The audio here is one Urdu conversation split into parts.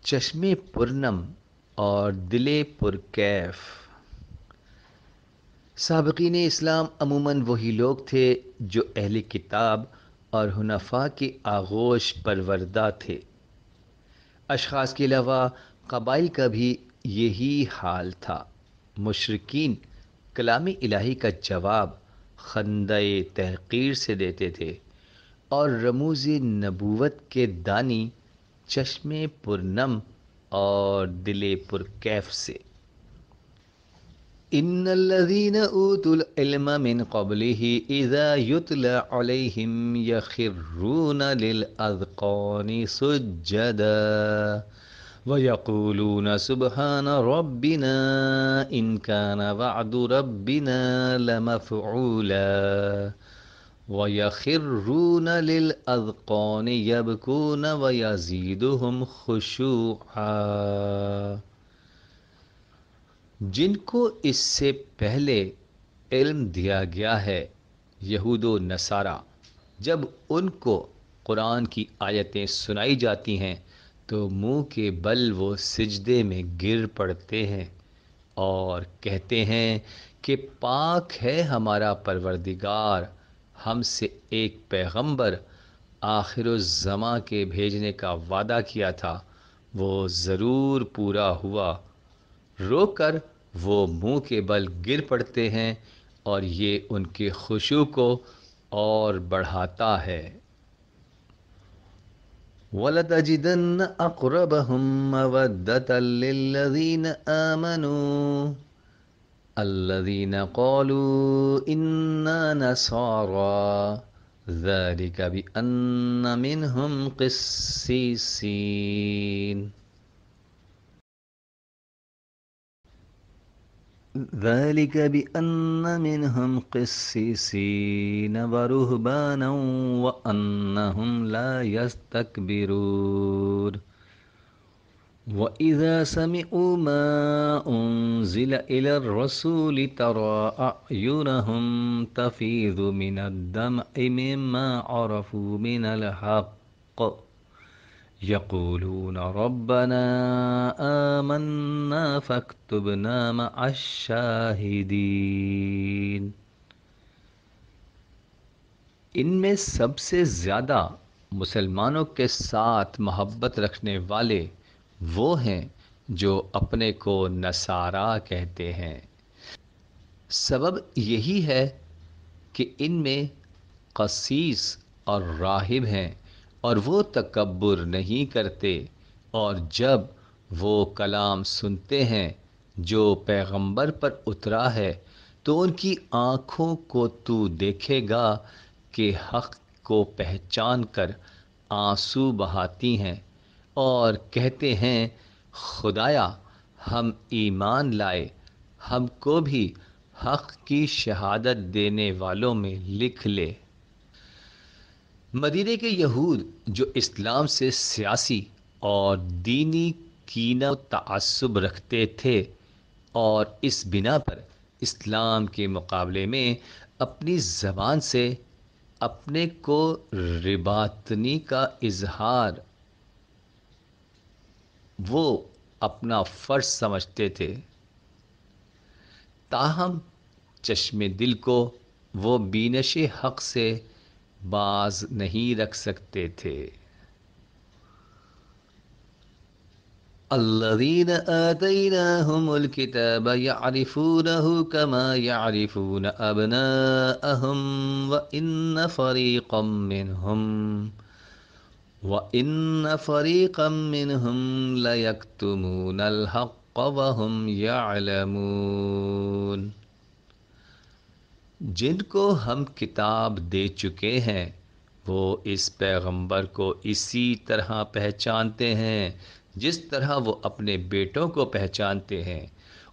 چشم پرنم اور دل پرکیف۔ سابقین اسلام عموماً وہی لوگ تھے جو اہل کتاب اور حنفاء کے آغوش پروردہ تھے۔ اشخاص کے علاوہ قبائل کا بھی یہی حال تھا۔ مشرکین کلام الہی کا جواب خندۂ تحقیر سے دیتے تھے اور رموز نبوت کے دانی چشم پرنم اور دل پرکیف سے۔ ان الذين اوتوا العلم من قبله اذا يتلى عليهم يخرون للاذقان سجدا ويقولون سبحان ربنا ان كان وعد ربنا لمفعولا ويخرون للاذقان يبكون ويزيدهم خشوعا۔ جن کو اس سے پہلے علم دیا گیا ہے، یہود و نصارہ، جب ان کو قرآن کی آیتیں سنائی جاتی ہیں تو منہ کے بل وہ سجدے میں گر پڑتے ہیں اور کہتے ہیں کہ پاک ہے ہمارا پروردگار، ہم سے ایک پیغمبر آخر الزماں کے بھیجنے کا وعدہ کیا تھا، وہ ضرور پورا ہوا۔ رو کر وہ منہ کے بل گر پڑتے ہیں اور یہ ان کے خشوع کو اور بڑھاتا ہے۔ وَلَتَجِدَنَّ أَقْرَبَهُم مَّوَدَّةً لِّلَّذِينَ آمَنُوا الَّذِينَ قَالُوا إِنَّا نَصَارَىٰ ذَلِكَ بِأَنَّ مِنْهُمْ قِسِّيسِينَ ذلك بأن منهم قسيسين ورهبانا وأنهم لا يستكبرون وإذا سمعوا ما أنزل إلى الرسول ترى أعينهم تفيض من الدمع مما عرفوا من الحق يقولون ربنا آمنا فاكتبنا مع الشاہدین۔ ان میں سب سے زیادہ مسلمانوں کے ساتھ محبت رکھنے والے وہ ہیں جو اپنے کو نصارہ کہتے ہیں۔ سبب یہی ہے کہ ان میں قسیس اور راہب ہیں اور وہ تکبر نہیں کرتے، اور جب وہ کلام سنتے ہیں جو پیغمبر پر اترا ہے تو ان کی آنکھوں کو تو دیکھے گا کہ حق کو پہچان کر آنسو بہاتی ہیں اور کہتے ہیں خدایا ہم ایمان لائے، ہم کو بھی حق کی شہادت دینے والوں میں لکھ لے۔ مدینے کے یہود جو اسلام سے سیاسی اور دینی کینہ و تعصب رکھتے تھے اور اس بنا پر اسلام کے مقابلے میں اپنی زبان سے اپنے کو رباطنی کا اظہار وہ اپنا فرض سمجھتے تھے، تاہم چشم دل کو وہ بینش حق سے باز نہیں رکھ سکتے تھے۔ الذین آتیناہم الکتاب یعرفونہ کما یعرفون ابناءہم وَإِنَّ فَرِيقًا مِّنْهُمْ لَيَكْتُمُونَ الْحَقَّ وَهُمْ يَعْلَمُونَ۔ جن کو ہم کتاب دے چکے ہیں وہ اس پیغمبر کو اسی طرح پہچانتے ہیں جس طرح وہ اپنے بیٹوں کو پہچانتے ہیں۔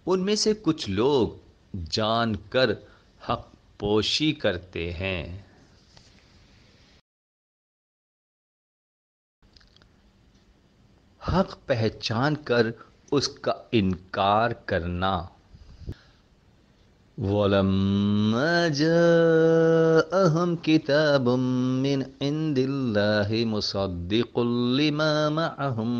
ان میں سے کچھ لوگ جان کر حق پوشی کرتے ہیں۔ حق پہچان کر اس کا انکار کرنا۔ وَلَمَّا جَاءَهُمْ كِتَابٌ مِّنْ عِندِ اللَّهِ مُصَدِّقٌ لِّمَا مَعَهُمْ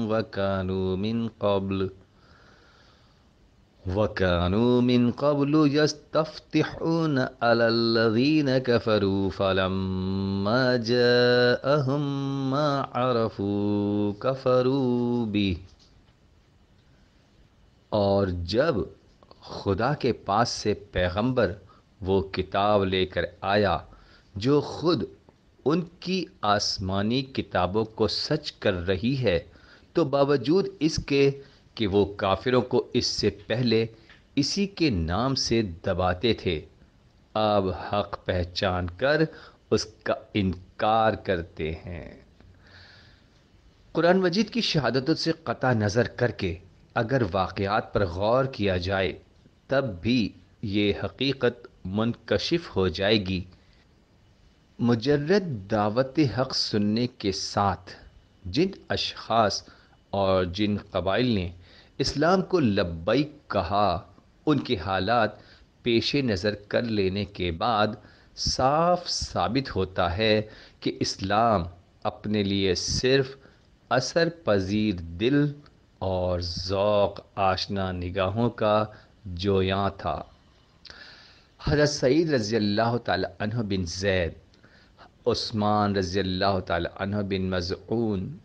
وَكَانُوا مِن قَبْلُ يَسْتَفْتِحُونَ عَلَى الَّذِينَ كَفَرُوا فَلَمَّا جَاءَهُم مَّا عَرَفُوا كَفَرُوا بِهِ۔ اور جب خدا کے پاس سے پیغمبر وہ کتاب لے کر آیا جو خود ان کی آسمانی کتابوں کو سچ کر رہی ہے، تو باوجود اس کے کہ وہ کافروں کو اس سے پہلے اسی کے نام سے دباتے تھے، اب حق پہچان کر اس کا انکار کرتے ہیں۔ قرآن مجید کی شہادتوں سے قطع نظر کر کے اگر واقعات پر غور کیا جائے تب بھی یہ حقیقت منکشف ہو جائے گی۔ مجرد دعوت حق سننے کے ساتھ جن اشخاص اور جن قبائل نے اسلام کو لبیک کہا، ان کے حالات پیش نظر کر لینے کے بعد صاف ثابت ہوتا ہے کہ اسلام اپنے لیے صرف اثر پذیر دل اور ذوق آشنا نگاہوں کا جویاں تھا۔ حضرت سعید رضی اللہ تعالی عنہ بن زید، عثمان رضی اللہ تعالی عنہ بن مظعون،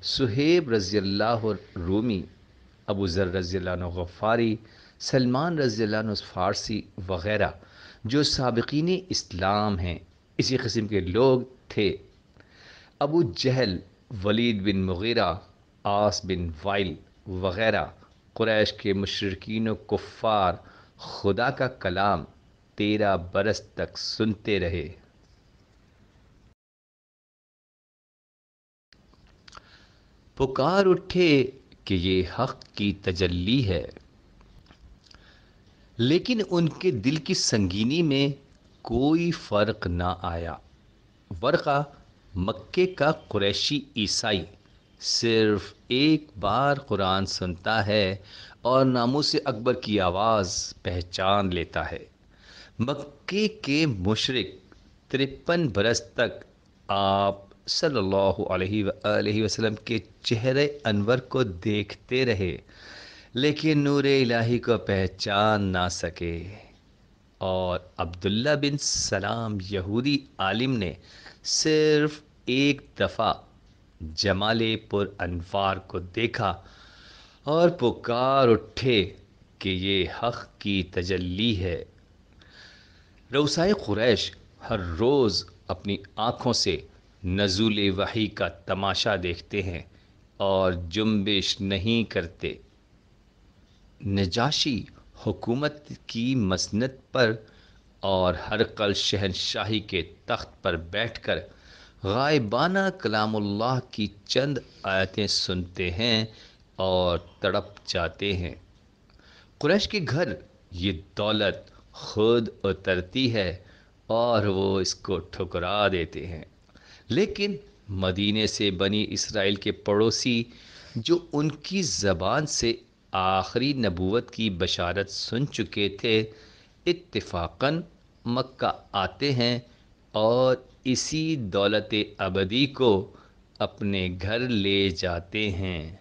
صہیب رضی اللہ رومی، ابو ذر رضی اللہ عنہ غفاری، سلمان رضی اللہ عنہ فارسی وغیرہ جو سابقین اسلام ہیں، اسی قسم کے لوگ تھے۔ ابو جہل، ولید بن مغیرہ، عاص بن وائل وغیرہ قریش کے مشرکین و کفار خدا کا کلام 13 برس تک سنتے رہے۔ پکار اٹھے کہ یہ حق کی تجلی ہے، لیکن ان کے دل کی سنگینی میں کوئی فرق نہ آیا۔ ورقہ مکے کا قریشی عیسائی صرف ایک بار قرآن سنتا ہے اور ناموس اکبر کی آواز پہچان لیتا ہے۔ مکے کے مشرک 53 برس تک آپ صلی اللہ علیہ وآلہ وسلم کے چہرے انور کو دیکھتے رہے، لیکن نور الہی کو پہچان نہ سکے۔ اور عبداللہ بن سلام یہودی عالم نے صرف ایک دفعہ جمال پر انوار کو دیکھا اور پکار اٹھے کہ یہ حق کی تجلی ہے۔ رؤسائے قریش ہر روز اپنی آنکھوں سے نزول وحی کا تماشا دیکھتے ہیں اور جنبش نہیں کرتے۔ نجاشی حکومت کی مسند پر اور ہرقل شہنشاہی کے تخت پر بیٹھ کر غائبانہ کلام اللہ کی چند آیتیں سنتے ہیں اور تڑپ جاتے ہیں۔ قریش کے گھر یہ دولت خود اترتی ہے اور وہ اس کو ٹھکرا دیتے ہیں، لیکن مدینے سے بنی اسرائیل کے پڑوسی جو ان کی زبان سے آخری نبوت کی بشارت سن چکے تھے، اتفاقاً مکہ آتے ہیں اور اسی دولت ابدی کو اپنے گھر لے جاتے ہیں۔